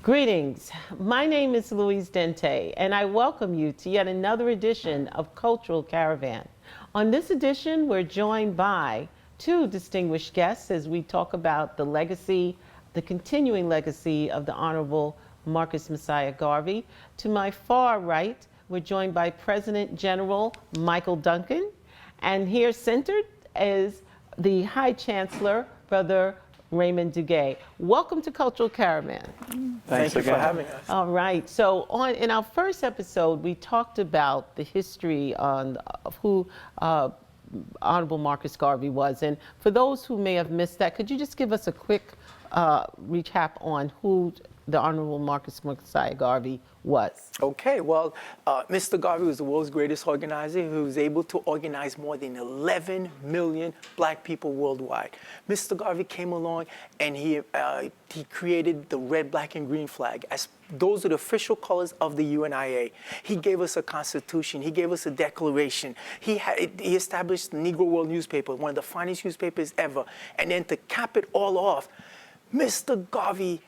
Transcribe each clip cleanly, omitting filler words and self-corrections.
Greetings. My name is Louise Dente, and I welcome you to yet another edition of Cultural Caravan. On this edition, we're joined by two distinguished guests as we talk about the legacy, the continuing legacy of the Honorable Marcus Mosiah Garvey. To my far right, we're joined by President General Michael Duncan, and here centered is the High Chancellor, Brother Raymond Dugue. Welcome to Cultural Caravan. Thank you for having us. All right. So in our first episode, we talked about the history of who Honorable Marcus Garvey was. And for those who may have missed that, could you just give us a quick recap on who the Honorable Marcus Mosiah Garvey was? Okay, well, Mr. Garvey was the world's greatest organizer who was able to organize more than 11 million black people worldwide. Mr. Garvey came along and he created the red, black, and green flag as those are the official colors of the UNIA. He gave us a constitution. He gave us a declaration. He established the Negro World newspaper, one of the finest newspapers ever. And then to cap it all off, Mr. Garvey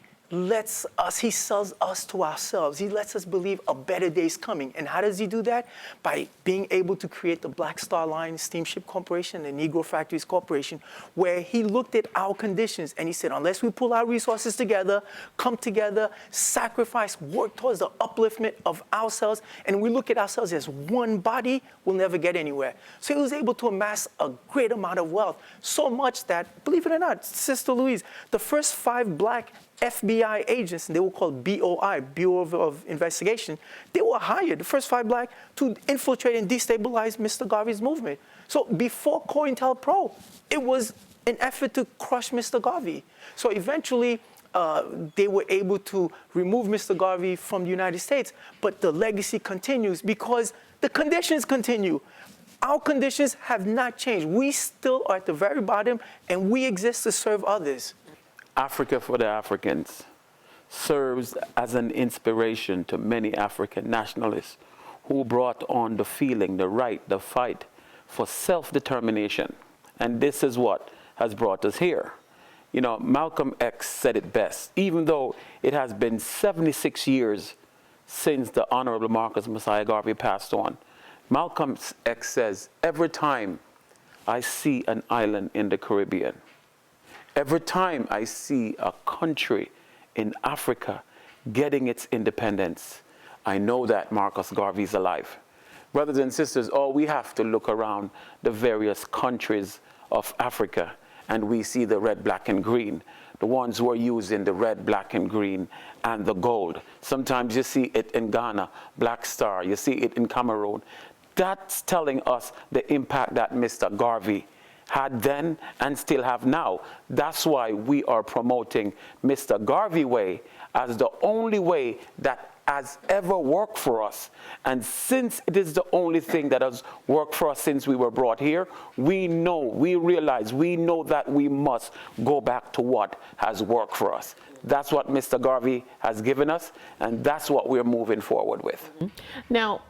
he sells us to ourselves. He lets us believe a better day is coming. And how does he do that? By being able to create the Black Star Line Steamship Corporation and the Negro Factories Corporation, where he looked at our conditions and he said, unless we pull our resources together, come together, sacrifice, work towards the upliftment of ourselves, and we look at ourselves as one body, we'll never get anywhere. So he was able to amass a great amount of wealth, so much that, believe it or not, Sister Louise, the first 5 black FBI agents, and they were called BOI, Bureau of Investigation, they were hired, the first 5 black, to infiltrate and destabilize Mr. Garvey's movement. So before COINTELPRO, it was an effort to crush Mr. Garvey. So eventually, they were able to remove Mr. Garvey from the United States, but the legacy continues because the conditions continue. Our conditions have not changed. We still are at the very bottom, and we exist to serve others. Africa for the Africans serves as an inspiration to many African nationalists who brought on the feeling, the right, the fight for self-determination. And this is what has brought us here. You know, Malcolm X said it best. Even though it has been 76 years since the Honorable Marcus Mosiah Garvey passed on, Malcolm X says, every time I see an island in the Caribbean, every time I see a country in Africa getting its independence, I know that Marcus Garvey is alive. Brothers and sisters, we have to look around the various countries of Africa and we see the red, black, and green. The ones who are using the red, black, and green and the gold. Sometimes you see it in Ghana, Black Star. You see it in Cameroon. That's telling us the impact that Mr. Garvey had then and still have now. That's why we are promoting Mr. Garvey Way as the only way that has ever worked for us. And since it is the only thing that has worked for us since we were brought here, we realize that we must go back to what has worked for us. That's what Mr. Garvey has given us, and that's what we're moving forward with. Mm-hmm. Now,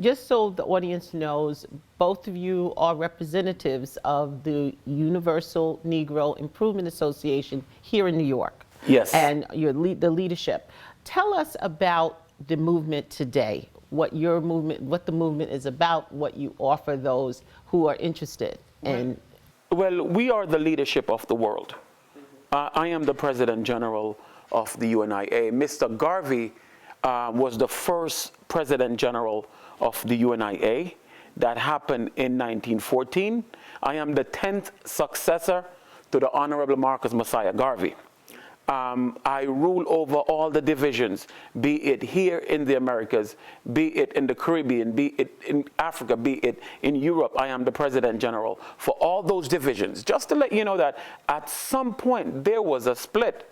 just so the audience knows, both of you are representatives of the Universal Negro Improvement Association here in New York. Yes. And you're the leadership. Tell us about the movement today, what the movement is about, what you offer those who are interested in. Well, we are the leadership of the world. I am the President General of the UNIA. Mr. Garvey was the first President General of the UNIA. That happened in 1914. I am the 10th successor to the Honorable Marcus Mosiah Garvey. I rule over all the divisions, be it here in the Americas, be it in the Caribbean, be it in Africa, be it in Europe. I am the President General for all those divisions. Just to let you know that at some point there was a split.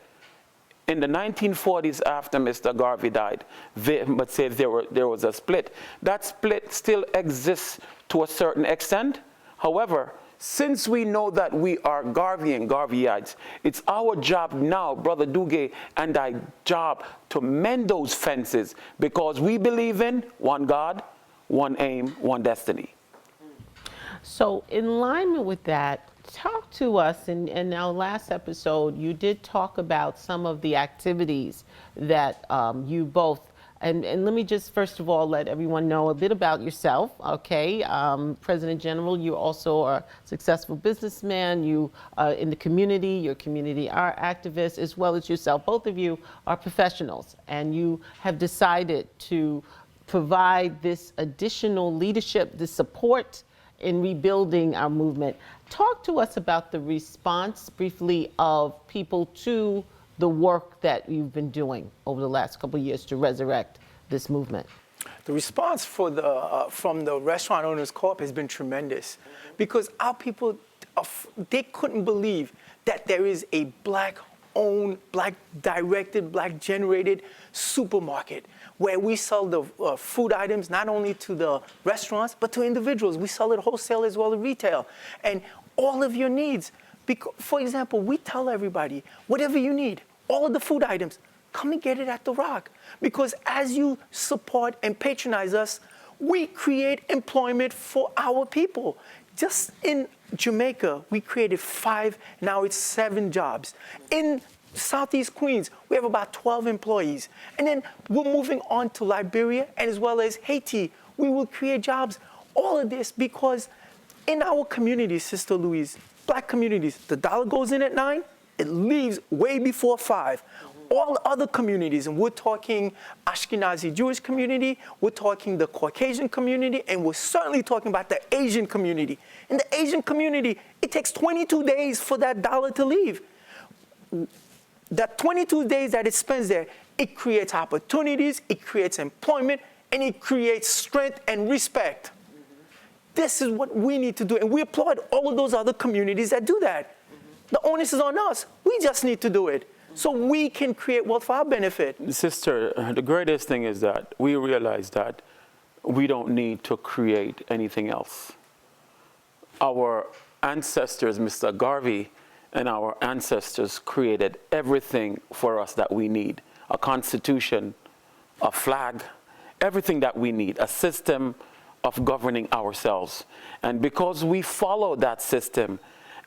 In the 1940s, after Mr. Garvey died, there was a split. That split still exists to a certain extent. However, since we know that we are Garvey and Garveyites, it's our job now, Brother Dugue and I, job to mend those fences because we believe in one God, one aim, one destiny. So, in alignment with that, talk to us. In our last episode, you did talk about some of the activities that you both. And let me just first of all let everyone know a bit about yourself, okay? President General, you also are a successful businessman. You in the community, you're a community art activist, as well as yourself. Both of you are professionals, and you have decided to provide this additional leadership, the support in rebuilding our movement. Talk to us about the response briefly of people to the work that you've been doing over the last couple of years to resurrect this movement. The response for from the Restaurant Owners Corp has been tremendous, because our people, they couldn't believe that there is a Black-owned, Black-directed, Black-generated supermarket where we sell the food items not only to the restaurants, but to individuals. We sell it wholesale as well as retail. And all of your needs. For example, we tell everybody, whatever you need, all of the food items, come and get it at The Rock. Because as you support and patronize us, we create employment for our people. Just in Jamaica, we created 5, now it's 7 jobs. In Southeast Queens, we have about 12 employees. And then we're moving on to Liberia and as well as Haiti. We will create jobs. All of this because in our communities, Sister Louise, Black communities, the dollar goes in at 9, it leaves way before 5. All other communities, and we're talking Ashkenazi Jewish community, we're talking the Caucasian community, and we're certainly talking about the Asian community. In the Asian community, it takes 22 days for that dollar to leave. That 22 days that it spends there, it creates opportunities, it creates employment, and it creates strength and respect. This is what we need to do, and we applaud all of those other communities that do that. The onus is on us. We just need to do it so we can create wealth for our benefit. Sister, the greatest thing is that we realize that we don't need to create anything else. Our ancestors, Mr. Garvey, and our ancestors created everything for us that we need. A constitution, a flag, everything that we need, a system of governing ourselves. And because we follow that system,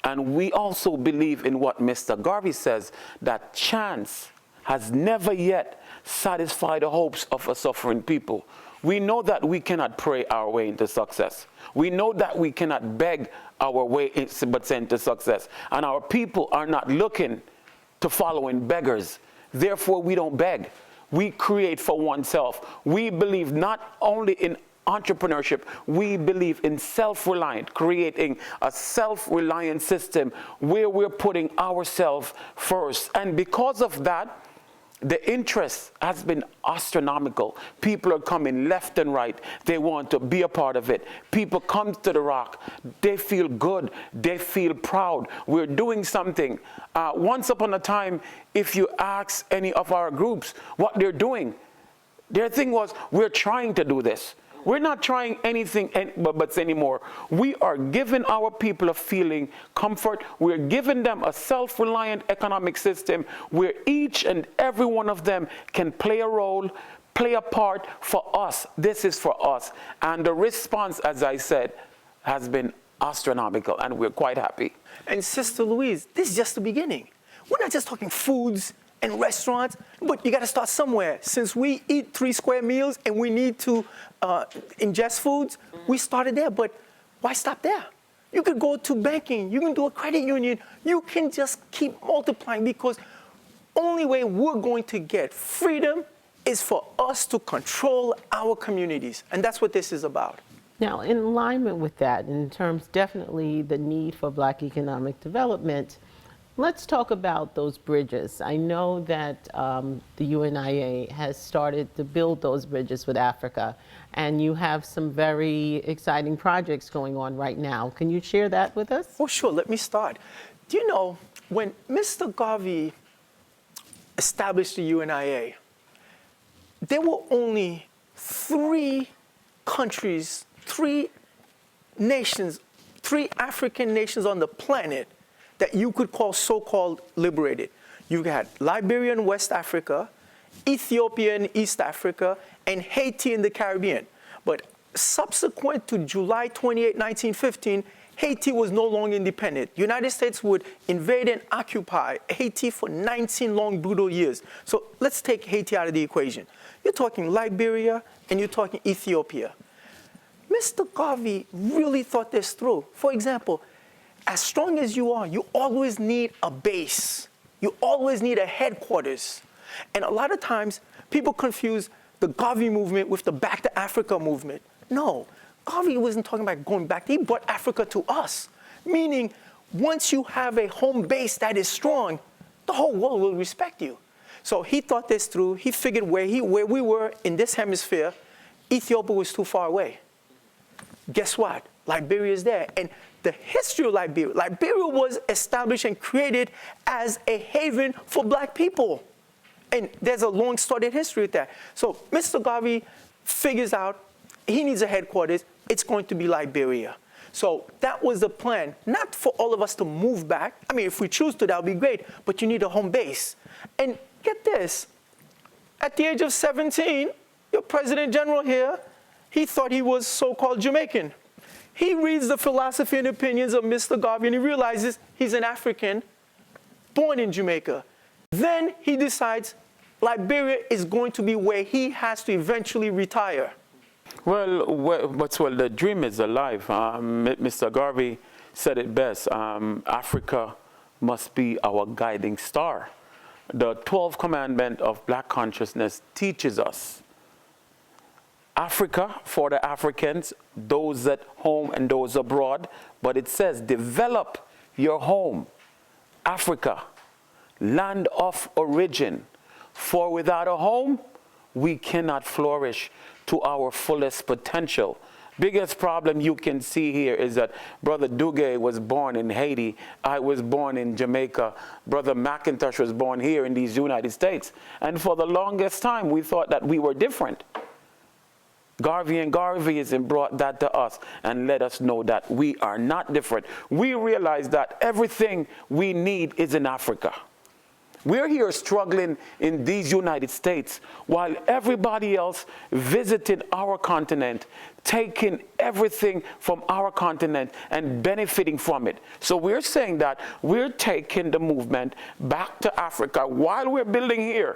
and we also believe in what Mr. Garvey says, that chance has never yet satisfied the hopes of a suffering people. We know that we cannot pray our way into success. We know that we cannot beg our way into success. And our people are not looking to follow in beggars. Therefore, we don't beg. We create for oneself. We believe not only in entrepreneurship, we believe in self-reliant, creating a self-reliant system where we're putting ourselves first. And because of that, the interest has been astronomical. People are coming left and right. They want to be a part of it. People come to The Rock. They feel good. They feel proud. We're doing something. Once upon a time, if you ask any of our groups what they're doing, their thing was, we're trying to do this. We're not trying anything but anymore. We are giving our people a feeling comfort. We're giving them a self-reliant economic system where each and every one of them can play a role, play a part for us. This is for us. And the response, as I said, has been astronomical, and we're quite happy. And Sister Louise, this is just the beginning. We're not just talking foods and restaurants, but you got to start somewhere. Since we eat 3 square meals and we need to ingest foods, we started there, but why stop there? You could go to banking, you can do a credit union, you can just keep multiplying, because only way we're going to get freedom is for us to control our communities, and that's what this is about. Now, in alignment with that, in terms definitely the need for Black economic development, let's talk about those bridges. I know that the UNIA has started to build those bridges with Africa, and you have some very exciting projects going on right now. Can you share that with us? Oh, sure. Let me start. Do you know, when Mr. Garvey established the UNIA, there were only 3 countries, 3 nations, 3 African nations on the planet that you could call so-called liberated. You had Liberia in West Africa, Ethiopia in East Africa, and Haiti in the Caribbean. But subsequent to July 28, 1915, Haiti was no longer independent. The United States would invade and occupy Haiti for 19 long, brutal years. So let's take Haiti out of the equation. You're talking Liberia and you're talking Ethiopia. Mr. Garvey really thought this through. For example, as strong as you are, you always need a base. You always need a headquarters. And a lot of times, people confuse the Garvey movement with the Back to Africa movement. No, Garvey wasn't talking about going back. He brought Africa to us, meaning once you have a home base that is strong, the whole world will respect you. So he thought this through. He figured where we were in this hemisphere, Ethiopia was too far away. Guess what? Liberia is there. And the history of Liberia was established and created as a haven for black people. And there's a long started history with that. So Mr. Garvey figures out he needs a headquarters. It's going to be Liberia. So that was the plan. Not for all of us to move back. I mean, if we choose to, that would be great. But you need a home base. And get this. At the age of 17, your President General here, he thought he was so-called Jamaican. He reads the philosophy and opinions of Mr. Garvey, and he realizes he's an African born in Jamaica. Then he decides Liberia is going to be where he has to eventually retire. Well, the dream is alive. Mr. Garvey said it best. Africa must be our guiding star. The 12th commandment of Black consciousness teaches us Africa for the Africans, those at home and those abroad, but it says develop your home, Africa, land of origin, for without a home, we cannot flourish to our fullest potential. Biggest problem you can see here is that Brother Dugue was born in Haiti. I was born in Jamaica. Brother McIntosh was born here in these United States. And for the longest time, we thought that we were different. Garvey and Garveyism brought that to us and let us know that we are not different. We realize that everything we need is in Africa. We're here struggling in these United States while everybody else visited our continent, taking everything from our continent and benefiting from it. So we're saying that we're taking the movement back to Africa while we're building here.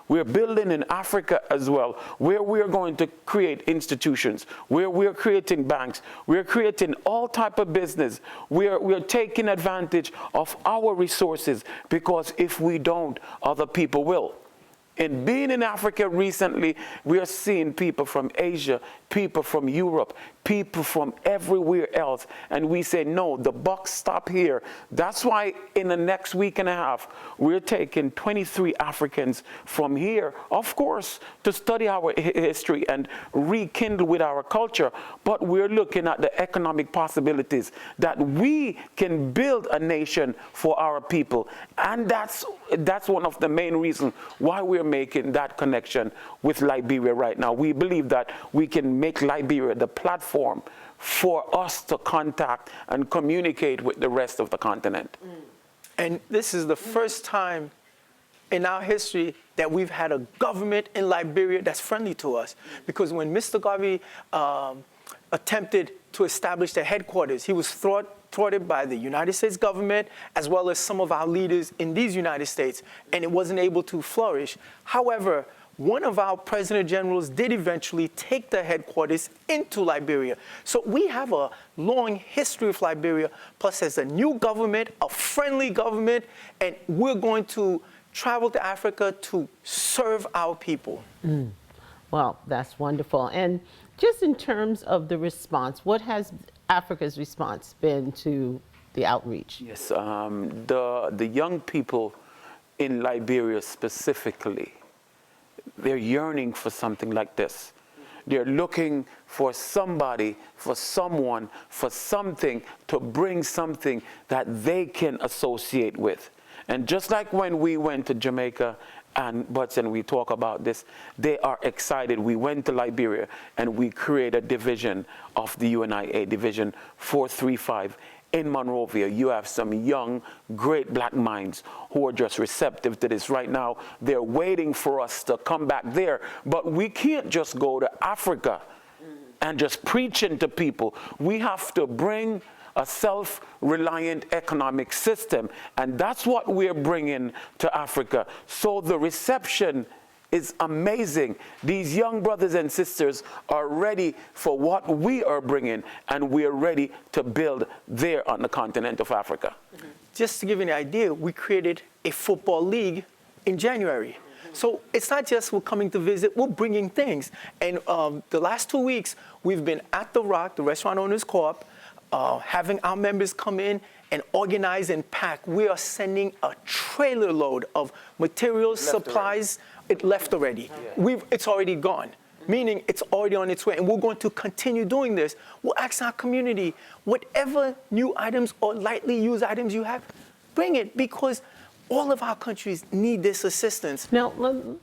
We're building in Africa as well, where we're going to create institutions, where we're creating banks, we're creating all type of business. We're taking advantage of our resources, because if we don't, other people will. And being in Africa recently, we are seeing people from Asia, people from Europe, people from everywhere else. And we say, no, the buck stop here. That's why in the next week and a half, we're taking 23 Africans from here, of course, to study our history and rekindle with our culture. But we're looking at the economic possibilities that we can build a nation for our people. And that's one of the main reasons why we're making that connection with Liberia right now. We believe that we can make Liberia the platform for us to contact and communicate with the rest of the continent. And this is the first time in our history that we've had a government in Liberia that's friendly to us. Because when Mr. Garvey attempted to establish the headquarters, he was thwarted by the United States government as well as some of our leaders in these United States, and it wasn't able to flourish. However, one of our president generals did eventually take the headquarters into Liberia. So we have a long history of Liberia, plus there's a new government, a friendly government, and we're going to travel to Africa to serve our people. Well, that's wonderful. And just in terms of the response, what has Africa's response been to the outreach? Yes, the young people in Liberia specifically, they're yearning for something like this. They're looking for somebody, for someone, for something to bring something that they can associate with. And just like when we went to Jamaica and we talk about this, they are excited. We went to Liberia and we created a division of the UNIA, Division 435. In Monrovia, you have some young, great black minds who are just receptive to this. Right now, they're waiting for us to come back there. But we can't just go to Africa and just preaching to people. We have to bring a self-reliant economic system, and that's what we're bringing to Africa. So the reception is amazing. These young brothers and sisters are ready for what we are bringing, and we're ready to build there on the continent of Africa. Just to give you an idea, we created a football league in January. So it's not just we're coming to visit, we're bringing things. And the last 2 weeks, we've been at The Rock, the Restaurant Owners Co-op, having our members come in and organize and pack. We are sending a trailer load of materials, supplies. It left already. It's already gone, meaning it's already on its way. And we're going to continue doing this. We'll ask our community, whatever new items or lightly used items you have, bring it, because all of our countries need this assistance. Now,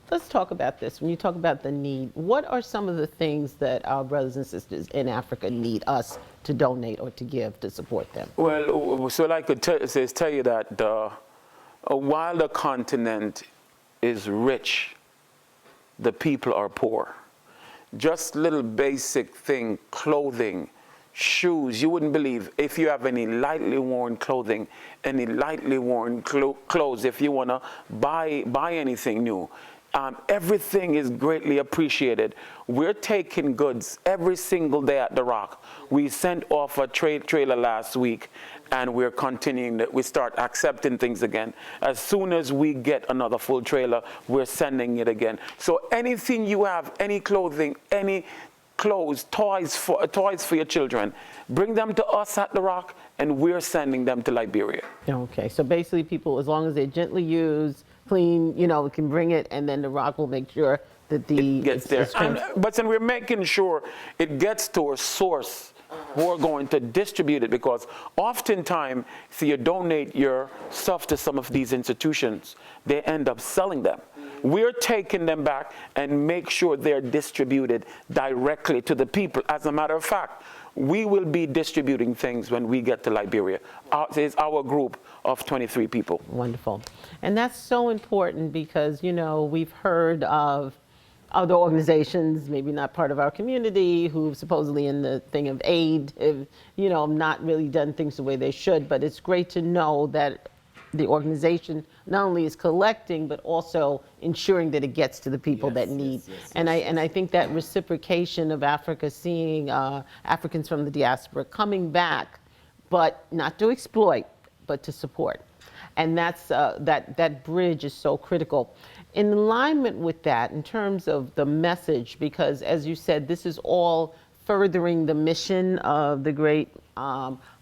let's talk about this. When you talk about the need, what are some of the things that our brothers and sisters in Africa need us to donate or to give to support them? Well, so I could tell you that while the continent is rich, the people are poor. Just little basic thing, clothing, shoes. You wouldn't believe if you have any lightly worn clothing, any lightly worn clothes, if you want to buy anything new. Everything is greatly appreciated. We're taking goods every single day at The Rock. We sent off a trailer last week, and we're continuing that. We start accepting things again. As soon as we get another full trailer, we're sending it again. So anything you have, any clothing, any clothes, toys for your children, bring them to us at The Rock, and we're sending them to Liberia. Okay, so basically people, as long as they're gently used, clean, we can bring it, and then The Rock will make sure that it gets there. But then we're making sure it gets to a source who are going to distribute it, because oftentimes, if you donate your stuff to some of these institutions, they end up selling them. We're taking them back and make sure they're distributed directly to the people. As a matter of fact, we will be distributing things when we get to Liberia. It's our group of 23 people. Wonderful. And that's so important because, we've heard of other organizations, maybe not part of our community, who've supposedly in the thing of aid, have, not really done things the way they should. But it's great to know that the organization not only is collecting, but also ensuring that it gets to the people that need. And I think that reciprocation of Africa, seeing Africans from the diaspora coming back, but not to exploit, but to support. And that's that bridge is so critical. In alignment with that, in terms of the message, because as you said, this is all furthering the mission of the great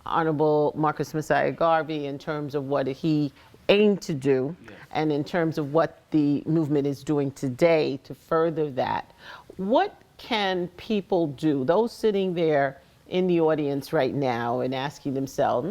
Honorable Marcus Mosiah Garvey in terms of what he aimed to do, and in terms of what the movement is doing today to further that. What can people do, those sitting there in the audience right now and asking themselves,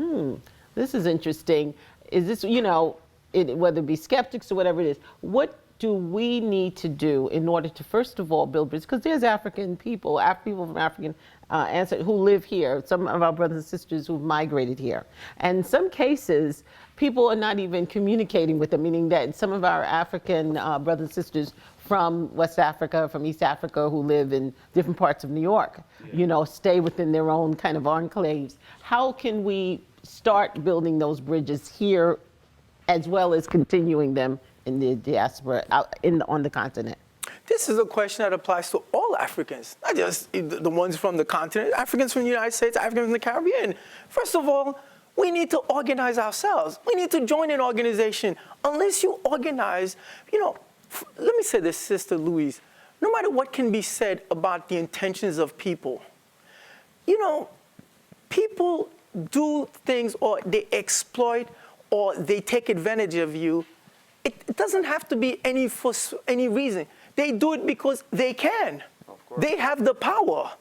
this is interesting, is this, whether it be skeptics or whatever it is, what do we need to do in order to, first of all, build bridges? Because there's African people, people from African ancestors who live here, some of our brothers and sisters who've migrated here. And in some cases, people are not even communicating with them, meaning that some of our African brothers and sisters from West Africa, from East Africa, who live in different parts of New York, stay within their own kind of enclaves. How can we start building those bridges here, as well as continuing them in the diaspora on the continent? This is a question that applies to all Africans, not just the ones from the continent, Africans from the United States, Africans from the Caribbean. First of all, we need to organize ourselves. We need to join an organization. Unless you organize, let me say this, Sister Louise, no matter what can be said about the intentions of people, people do things, or they exploit, or they take advantage of you. It doesn't have to be for any reason. They do it because they can. They have the power.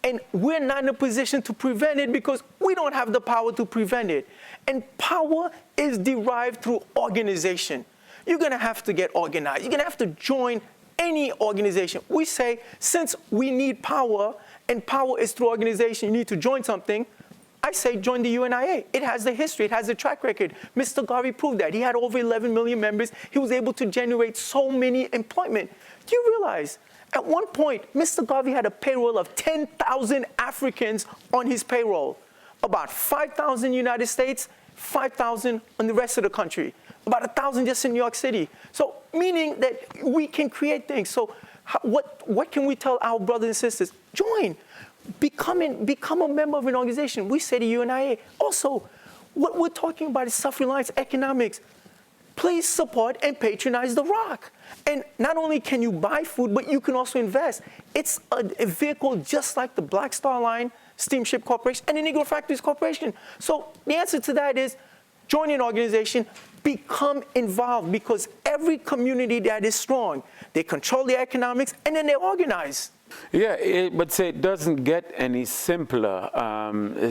And we're not in a position to prevent it because we don't have the power to prevent it. And power is derived through organization. You're going to have to get organized. You're going to have to join any organization. We say, since we need power, and power is through organization, you need to join something, I say join the UNIA. It has the history. It has the track record. Mr. Garvey proved that. He had over 11 million members. He was able to generate so many employment. Do you realize at one point, Mr. Garvey had a payroll of 10,000 Africans on his payroll. About 5,000 United States, 5,000 in the rest of the country. About 1,000 just in New York City. So meaning that we can create things. So what can we tell our brothers and sisters? Join. Become a member of an organization. We say to UNIA. Also, what we're talking about is self-reliance economics. Please support and patronize The Rock. And not only can you buy food, but you can also invest. It's a vehicle just like the Black Star Line, Steamship Corporation, and the Negro Factories Corporation. So the answer to that is join an organization, become involved, because every community that is strong, they control the economics, and then they organize. Yeah, but say it doesn't get any simpler.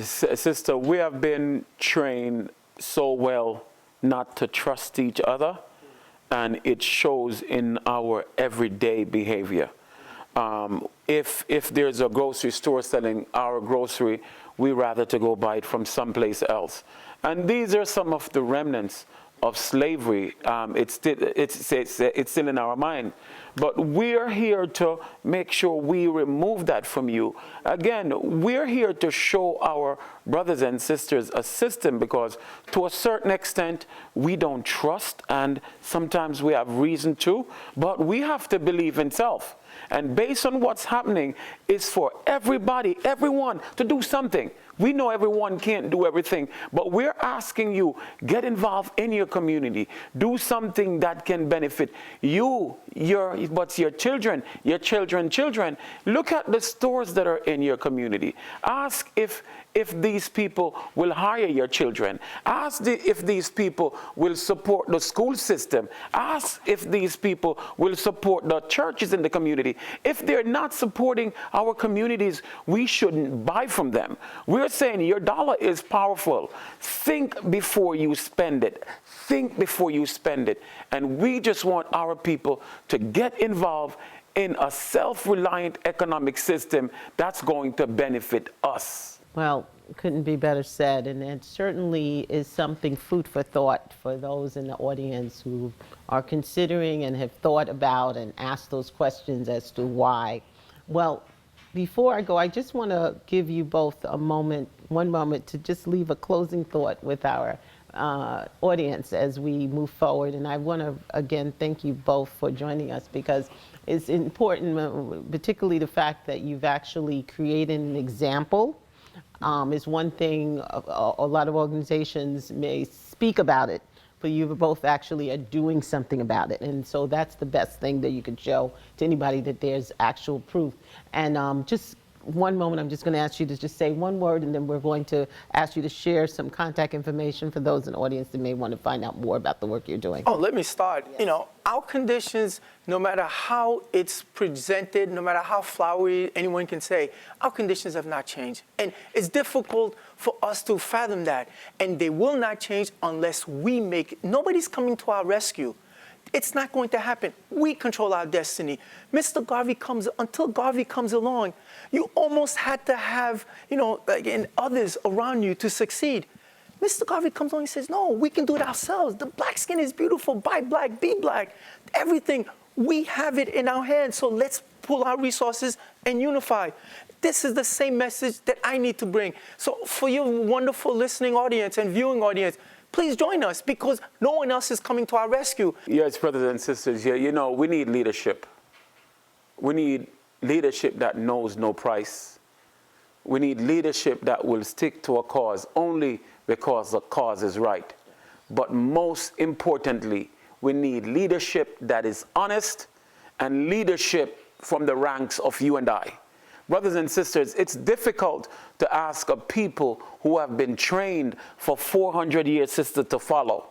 Sister, we have been trained so well not to trust each other, and it shows in our everyday behavior. If there's a grocery store selling our grocery, we rather to go buy it from someplace else. And these are some of the remnants of slavery. It's still in our mind. But we're here to make sure we remove that from you. Again, we're here to show our brothers and sisters a system, because to a certain extent, we don't trust, and sometimes we have reason to, but we have to believe in self. And based on what's happening, is for everybody, everyone, to do something. We know everyone can't do everything, but we're asking you, get involved in your community. Do something that can benefit you, your children, your children. Look at the stores that are in your community. Ask if these people will hire your children. Ask if these people will support the school system. Ask if these people will support the churches in the community. If they're not supporting our communities, we shouldn't buy from them. We're saying your dollar is powerful. Think before you spend it. Think before you spend it. And we just want our people to get involved in a self-reliant economic system that's going to benefit us. Well, couldn't be better said, and it certainly is something food for thought for those in the audience who are considering and have thought about and asked those questions as to why. Well, before I go, I just want to give you both one moment to just leave a closing thought with our audience as we move forward. And I want to, again, thank you both for joining us, because it's important, particularly the fact that you've actually created an example. Is one thing a lot of organizations may speak about it, but you both actually are doing something about it. And so that's the best thing that you could show to anybody, that there's actual proof. And just one moment, I'm just going to ask you to just say one word, and then we're going to ask you to share some contact information for those in the audience that may want to find out more about the work you're doing. Oh, let me start. Yes. You know, our conditions, no matter how it's presented, no matter how flowery anyone can say, our conditions have not changed. And it's difficult for us to fathom that. And they will not change unless we make it. Nobody's coming to our rescue. It's not going to happen. We control our destiny. Until Garvey comes along, you almost had to have, and others around you to succeed. Mr. Garvey comes along and says, no, we can do it ourselves. The black skin is beautiful. Buy black, be black. Everything, we have it in our hands. So let's pull our resources and unify. This is the same message that I need to bring. So for your wonderful listening audience and viewing audience, please join us, because no one else is coming to our rescue. Yes, brothers and sisters, we need leadership. We need leadership that knows no price. We need leadership that will stick to a cause only because the cause is right. But most importantly, we need leadership that is honest, and leadership from the ranks of you and I. Brothers and sisters, it's difficult to ask a people who have been trained for 400 years, sister, to follow.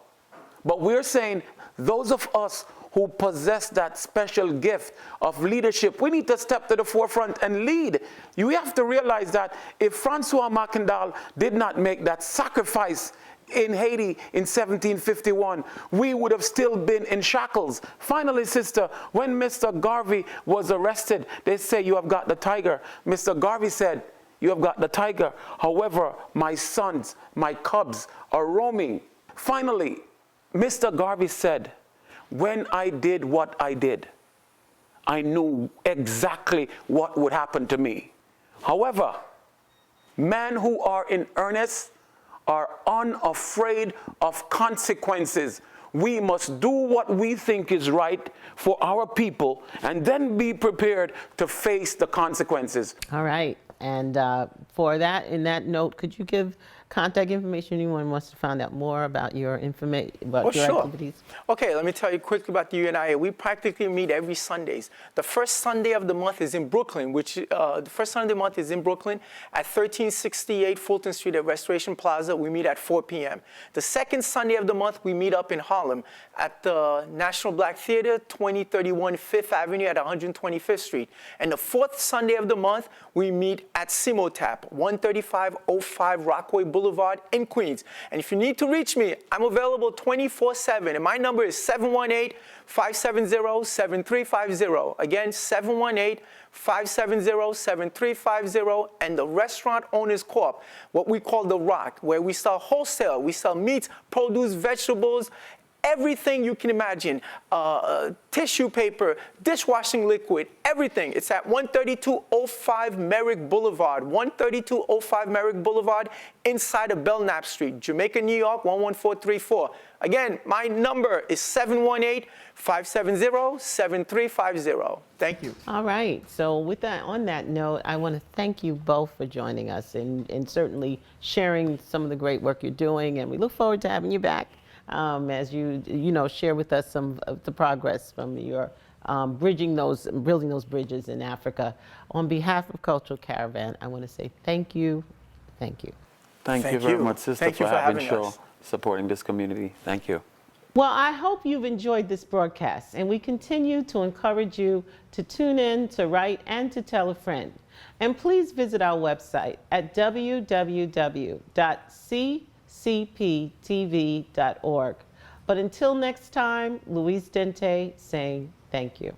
But we're saying those of us who possess that special gift of leadership, we need to step to the forefront and lead. You have to realize that if Francois Mackendal did not make that sacrifice in Haiti in 1751, we would have still been in shackles. Finally, sister, when Mr. Garvey was arrested, they say, you have got the tiger. Mr. Garvey said, You have got the tiger. However, my sons, my cubs are roaming. Finally, Mr. Garvey said, when I did what I did, I knew exactly what would happen to me. However, men who are in earnest are unafraid of consequences. We must do what we think is right for our people and then be prepared to face the consequences. All right. And for that, in that note, could you give contact information anyone wants to find out more about your information, about your activities? Okay, let me tell you quickly about the UNIA. We practically meet every Sundays. The first Sunday of the month is in Brooklyn, the first Sunday of the month is in Brooklyn at 1368 Fulton Street at Restoration Plaza. We meet at 4 p.m. The second Sunday of the month, we meet up in Harlem at the National Black Theater, 2031 Fifth Avenue at 125th Street. And the fourth Sunday of the month, we meet at Simotap, 13505 Rockaway Boulevard in Queens. And if you need to reach me, I'm available 24/7, and my number is 718-570-7350. Again, 718-570-7350, and the Restaurant Owners Corp, what we call The Rock, where we sell wholesale. We sell meats, produce, vegetables, everything you can imagine, tissue paper, dishwashing liquid, everything. It's at 13205 Merrick Boulevard, 13205 Merrick Boulevard, inside of Belknap Street, Jamaica, New York, 11434. Again, my number is 718-570-7350. Thank you. All right. So with that, on that note, I want to thank you both for joining us and certainly sharing some of the great work you're doing. And we look forward to having you back. As you share with us some of the progress from your building those bridges in Africa. On behalf of Cultural Caravan, I want to say thank you. Thank you. Thank you very much, sister, for having us, supporting this community. Thank you. Well, I hope you've enjoyed this broadcast, and we continue to encourage you to tune in, to write, and to tell a friend. And please visit our website at www.ccptv.org. But until next time, Louise Dente saying thank you.